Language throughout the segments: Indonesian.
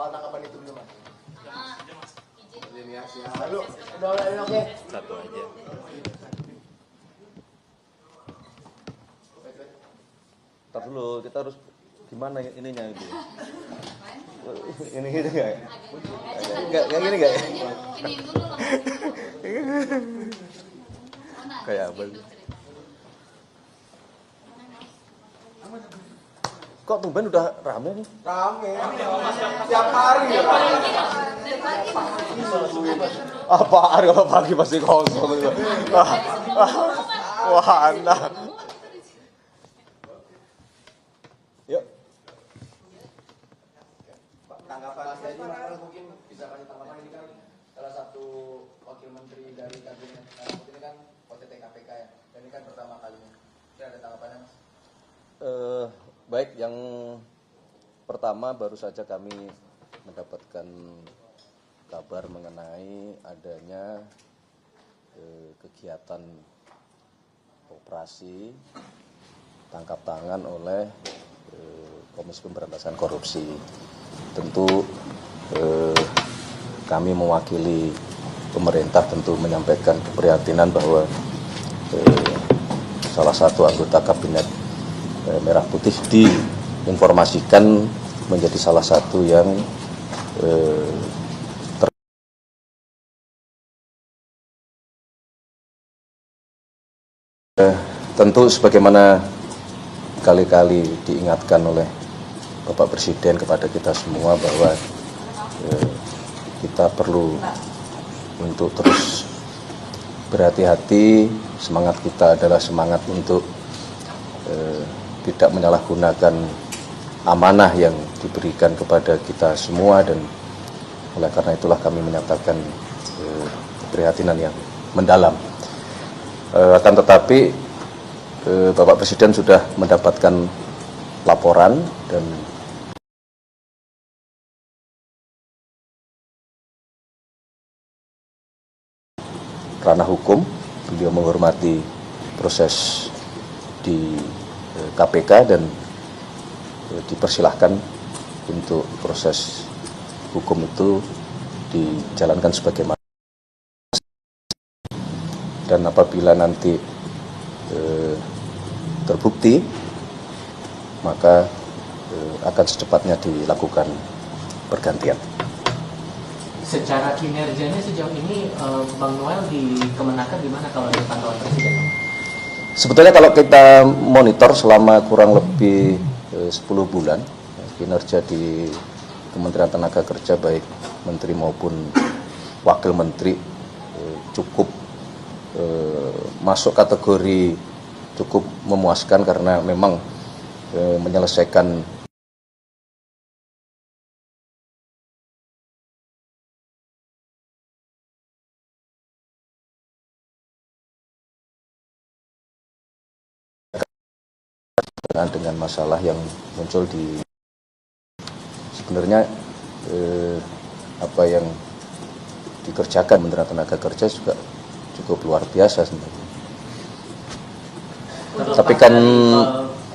soal tanggapan itu dulu, Mas. Ini ya, lalu udah oke. Satu aja. Ntar dulu, kita harus gimana ininya itu? Ini gitu nggak ya? Nggak gini nggak ya? Ini dulu loh. Kayak apa? Kok tumben udah rame nih? Rame. Tiap hari ya, Pak. Apaan kalau pagi pasti kosong itu? Wah, Anda. Yuk. Tanggapan saya ini Mas mungkin bisa kasih tanggapan ini kan salah satu wakil menteri dari kabinet ini kan OTT KPK ya. Dan ini kan pertama kalinya. Kira ada tanggapannya, Mas? Baik, yang pertama baru saja kami mendapatkan kabar mengenai adanya kegiatan operasi tangkap tangan oleh Komisi Pemberantasan Korupsi. Tentu kami mewakili pemerintah tentu menyampaikan keprihatinan bahwa salah satu anggota kabinet Merah Putih diinformasikan menjadi salah satu yang tentu sebagaimana kali-kali diingatkan oleh Bapak Presiden kepada kita semua bahwa kita perlu untuk terus berhati-hati. Semangat kita adalah semangat untuk tidak menyalahgunakan amanah yang diberikan kepada kita semua, dan oleh karena itulah kami menyatakan keprihatinan yang mendalam. Akan tetapi Bapak Presiden sudah mendapatkan laporan dan ranah hukum, beliau menghormati proses di KPK dan dipersilahkan untuk proses hukum itu dijalankan sebagaimana. Dan apabila nanti terbukti, maka akan secepatnya dilakukan pergantian. Secara kinerjanya sejauh ini Bang Noel di Kemenaker gimana kalau ada pantauan Presiden? Sebetulnya kalau kita monitor selama kurang lebih 10 bulan, kinerja di Kementerian Tenaga Kerja baik Menteri maupun Wakil Menteri cukup masuk kategori cukup memuaskan karena memang menyelesaikan dengan masalah yang muncul di sebenarnya apa yang dikerjakan Kementerian Tenaga Kerja juga cukup luar biasa sebenarnya. Tapi kan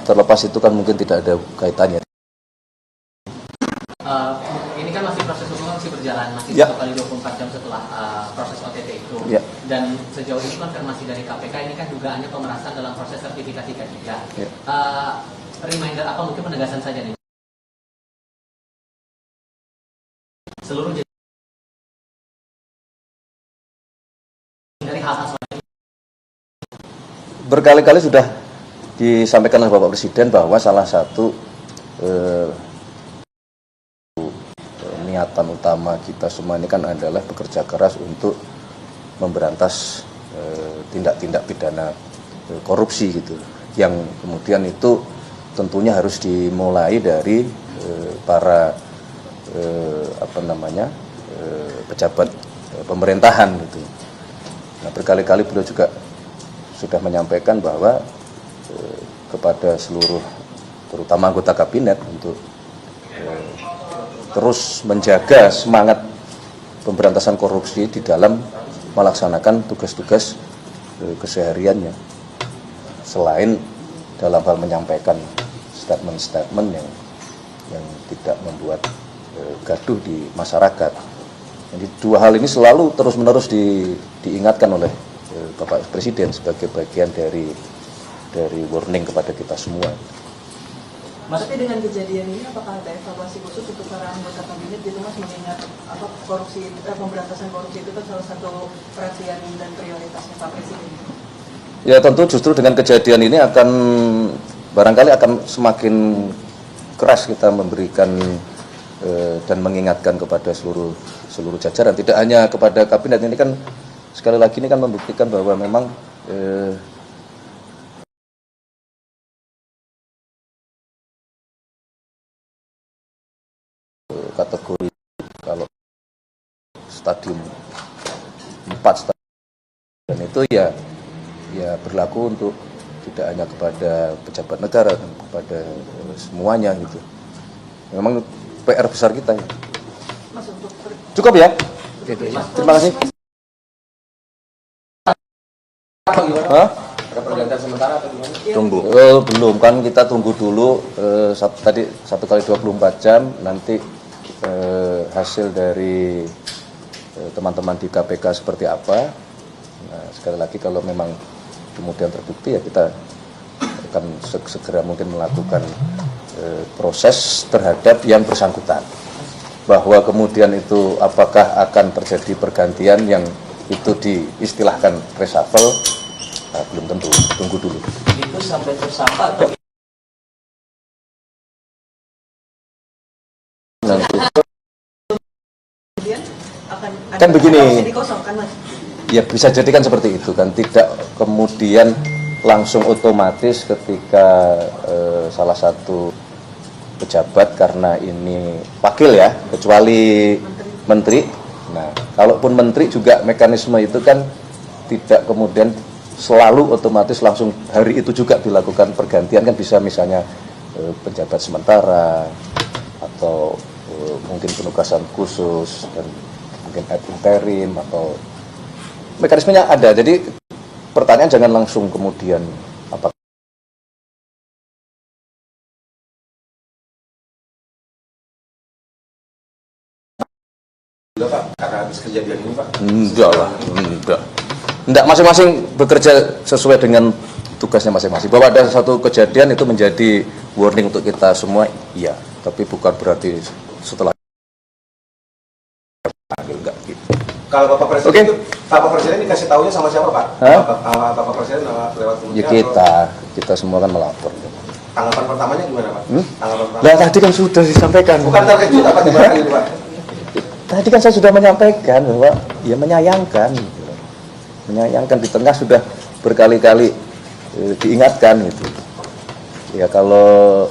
terlepas itu kan mungkin tidak ada kaitannya. Ini kan masih proses hukum masih berjalan, masih Ya. 1 kali 24 jam setelah proses OTT itu. Ya. Dan sejauh ini konfirmasi dari KPK ini kan dugaannya pemerasan dalam proses sertifikasi K3. Ya. Reminder apa mungkin penegasan saja nih? Seluruh dari hal-hal soal Berkali-kali sudah disampaikan oleh Bapak Presiden bahwa salah satu niatan utama kita semua ini kan adalah bekerja keras untuk memberantas tindak-tindak pidana korupsi gitu, yang kemudian itu tentunya harus dimulai dari para pejabat pemerintahan gitu. Nah, berkali-kali beliau juga sudah menyampaikan bahwa kepada seluruh terutama anggota kabinet untuk terus menjaga semangat pemberantasan korupsi di dalam melaksanakan tugas-tugas kesehariannya, selain dalam hal menyampaikan statement-statement yang tidak membuat gaduh di masyarakat. Jadi dua hal ini selalu terus-menerus diingatkan oleh Bapak Presiden sebagai bagian dari warning kepada kita semua. Tapi dengan kejadian ini apakah ada evaluasi khusus untuk para anggota kabinet gitu Mas, mengingat korupsi, pemberantasan korupsi itu kan salah satu perhatian dan prioritasnya Pak Presiden? Ya tentu justru dengan kejadian ini barangkali akan semakin keras kita memberikan dan mengingatkan kepada seluruh jajaran, tidak hanya kepada kabinet. Ini kan sekali lagi ini kan membuktikan bahwa memang kategori kalau stadium 4 dan itu ya berlaku untuk tidak hanya kepada pejabat negara, kepada semuanya gitu. Memang PR besar kita ya. Mas, Cukup ya? Terima kasih. Hah? Ada pergantian sementara atau gimana? Tunggu. Belum, kan kita tunggu dulu tadi 1 kali 24 jam nanti hasil dari teman-teman di KPK seperti apa. Nah, sekali lagi kalau memang kemudian terbukti ya kita akan segera mungkin melakukan proses terhadap yang bersangkutan. Bahwa kemudian itu apakah akan terjadi pergantian yang itu diistilahkan reshuffle, nah, belum tentu, tunggu dulu. Itu sampai tersangka atau Nanti kemudian akan ada kan begini. dikosongkan Mas? Ya bisa jadi kan seperti itu kan, tidak kemudian langsung otomatis ketika salah satu pejabat karena ini wakil ya, kecuali menteri. Nah, kalaupun menteri juga mekanisme itu kan tidak kemudian selalu otomatis langsung hari itu juga dilakukan pergantian, kan bisa misalnya penjabat sementara atau mungkin penugasan khusus dan mungkin ad interim atau mekanismenya ada. Jadi pertanyaan jangan langsung kemudian apa Pak, karena habis kejadian ini Pak? enggak lah, enggak, masing-masing bekerja sesuai dengan tugasnya masing-masing. Bahwa ada satu kejadian itu menjadi warning untuk kita semua, iya, tapi bukan berarti setelah enggak gitu. Kalau Bapak Presiden Oke. itu, Bapak Presiden dikasih tahunya sama siapa Pak? Hah? Bapak Presiden lewat Ya kita semua kan melapor. Tanggapan pertamanya gimana Pak? Tanggapan pertama. Lah tadi kan sudah disampaikan. Bukan terkejut apa gimana gitu Pak? Tadi kan saya sudah menyampaikan bahwa ya menyayangkan, gitu. Menyayangkan di tengah sudah berkali-kali diingatkan gitu. Ya kalau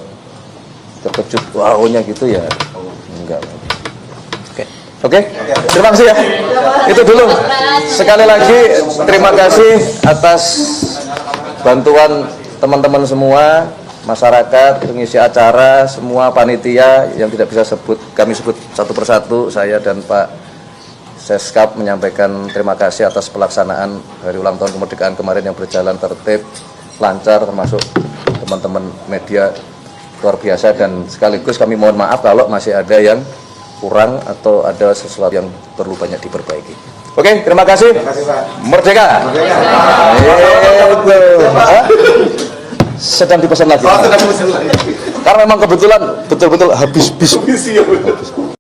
terkejut wownya gitu ya enggak. Oke, terima kasih ya. Itu dulu. Sekali lagi terima kasih atas bantuan teman-teman semua, masyarakat, pengisi acara, semua panitia yang tidak bisa kami sebut satu persatu. Saya dan Pak Seskap menyampaikan terima kasih atas pelaksanaan hari ulang tahun kemerdekaan kemarin yang berjalan tertib, lancar, termasuk teman-teman media luar biasa, dan sekaligus kami mohon maaf kalau masih ada yang kurang atau ada sesuatu yang perlu banyak diperbaiki. Oke, terima kasih. Terima kasih Pak. Merdeka. Merdeka. Sedang dipesan lagi. Oh, sudah selesai. Karena memang kebetulan betul-betul habis bis. Siap.